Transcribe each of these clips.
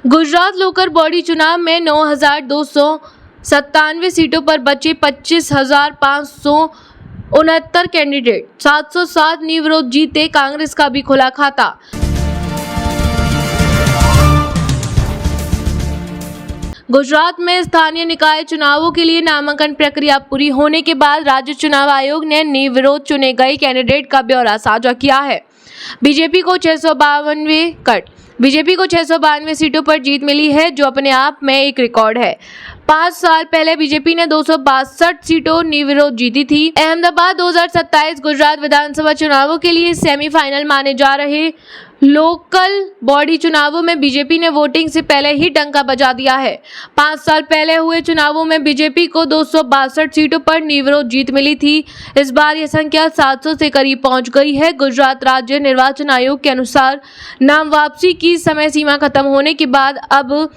Gujarat local body चुनाव में 9,297 सीटों पर बचे 25,569 कैंडिडेट, 707 निर्विरोध जीते। कांग्रेस का भी खुला खाता। गुजरात में स्थानीय निकाय चुनावों के लिए नामांकन प्रक्रिया पूरी होने के बाद राज्य चुनाव आयोग ने निर्विरोध चुने गए कैंडिडेट का ब्यौरा साझा किया है। बीजेपी को 692 सीटों पर जीत मिली है, जो अपने आप में एक रिकॉर्ड है। 5 साल पहले बीजेपी ने 262 सीटों निर्विरोध जीती थी। अहमदाबाद 2027 गुजरात विधानसभा चुनावों के लिए सेमीफाइनल माने जा रहे लोकल बॉडी चुनावों में बीजेपी ने वोटिंग से पहले ही डंका बजा दिया है। 5 साल पहले हुए चुनावों में बीजेपी को 262 सीटों पर निर्विरोध जीत मिली थी। इस बार यह संख्या 700 से करीब पहुंच गई है। गुजरात राज्य निर्वाचन आयोग के अनुसार नाम वापसी की समय सीमा खत्म होने के बाद अब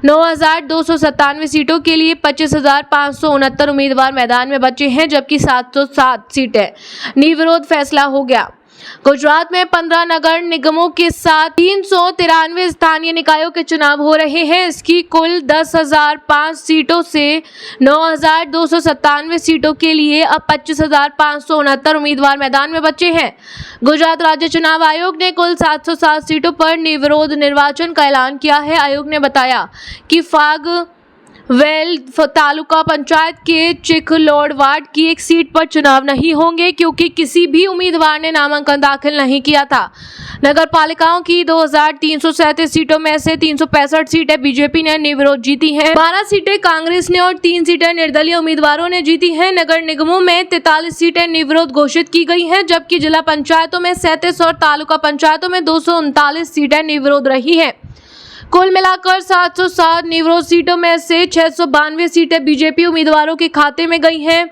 9,297 सीटों के लिए 25,569 उम्मीदवार मैदान में बचे हैं, जबकि 707 सीटें निर्विरोध फैसला हो गया। गुजरात में 15 नगर निगमों के साथ 393 स्थानीय निकायों के चुनाव हो रहे हैं। इसकी कुल 10,005 सीटों से 9,297 सीटों के लिए अब 25,569 उम्मीदवार मैदान में बचे हैं। गुजरात राज्य चुनाव आयोग ने कुल 707 सीटों पर निर्विरोध निर्वाचन का ऐलान किया है। आयोग ने बताया कि वेल तालुका पंचायत के चिखलोड वार्ड की एक सीट पर चुनाव नहीं होंगे, क्योंकि किसी भी उम्मीदवार ने नामांकन दाखिल नहीं किया था। नगर पालिकाओं की 2,337 सीटों में से 365 सीटें बीजेपी ने निर्विरोध जीती हैं। 12 सीटें कांग्रेस ने और 3 सीटें निर्दलीय उम्मीदवारों ने जीती हैं। नगर निगमों में 43 सीटें निर्विरोध घोषित की गई हैं, जबकि जिला पंचायतों में 37 और तालुका पंचायतों में 239 सीटें निर्विरोध रही हैं। कुल मिलाकर 707 निर्विरोध सीटों में से 692 सीटें बीजेपी उम्मीदवारों के खाते में गई हैं,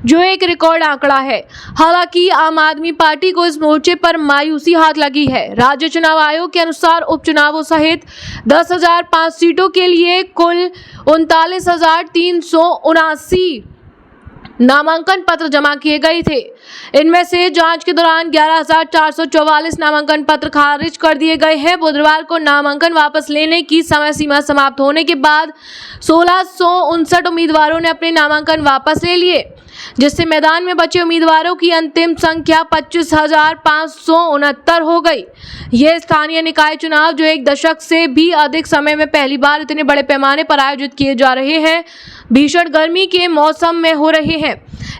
जो एक रिकॉर्ड आंकड़ा है। हालांकि आम आदमी पार्टी को इस मोर्चे पर मायूसी हाथ लगी है। राज्य चुनाव आयोग के अनुसार उपचुनावों सहित 10,005 सीटों के लिए कुल 39,379 नामांकन पत्र जमा किए गए थे। इनमें से जांच के दौरान 11,444 नामांकन पत्र खारिज कर दिए गए हैं। बुधवार को नामांकन वापस लेने की समय सीमा समाप्त होने के बाद 1,659 उम्मीदवारों ने अपने नामांकन वापस ले लिए, जिससे मैदान में बचे उम्मीदवारों की अंतिम संख्या 25,569 हो गई। ये स्थानीय निकाय चुनाव, जो एक दशक से भी अधिक समय में पहली बार इतने बड़े पैमाने पर आयोजित किए जा रहे हैं, भीषण गर्मी के मौसम में हो रहे हैं।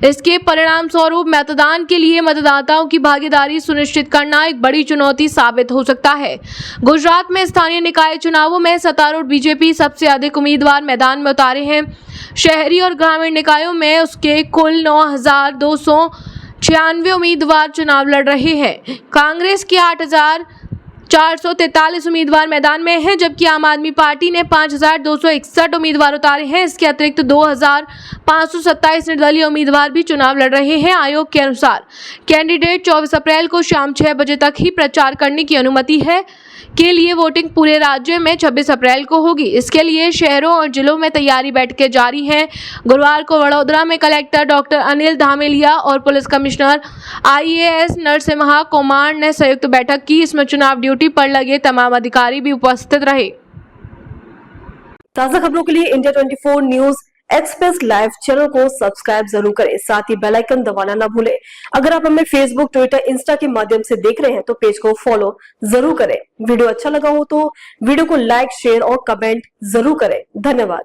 इसके परिणाम स्वरूप मतदान के लिए मतदाताओं की भागीदारी सुनिश्चित करना एक बड़ी चुनौती साबित हो सकता है। गुजरात में स्थानीय निकाय चुनावों में सत्तारूढ़ बीजेपी सबसे अधिक उम्मीदवार मैदान में उतारे हैं। शहरी और ग्रामीण निकायों में उसके कुल 9,296 उम्मीदवार चुनाव लड़ रहे हैं। कांग्रेस के 8,443 उम्मीदवार मैदान में हैं, जबकि आम आदमी पार्टी ने 5,261 उम्मीदवार उतारे हैं। इसके अतिरिक्त 2,527 निर्दलीय उम्मीदवार भी चुनाव लड़ रहे हैं। आयोग के अनुसार कैंडिडेट 24 अप्रैल को शाम 6 बजे तक ही प्रचार करने की अनुमति है। के लिए वोटिंग पूरे राज्य में 26 अप्रैल को होगी। इसके लिए शहरों और जिलों में तैयारी बैठकें जारी हैं। गुरुवार को वडोदरा में कलेक्टर डॉक्टर अनिल धामेलिया और police commissioner IAS Narasimha Kumar ने संयुक्त बैठक की। इसमें चुनाव ड्यूटी पर लगे तमाम अधिकारी भी उपस्थित रहे। ताज़ा खबरों के लिए India 24 news express live channel को सब्सक्राइब जरूर करें, साथ ही बेल आइकन दबाना ना भूलें। अगर आप हमें फेसबुक, ट्विटर, इंस्टा के माध्यम से देख रहे हैं तो पेज को फॉलो जरूर करें। वीडियो अच्छा लगा हो तो वीडियो को लाइक, शेयर और कमेंट जरूर करें। धन्यवाद।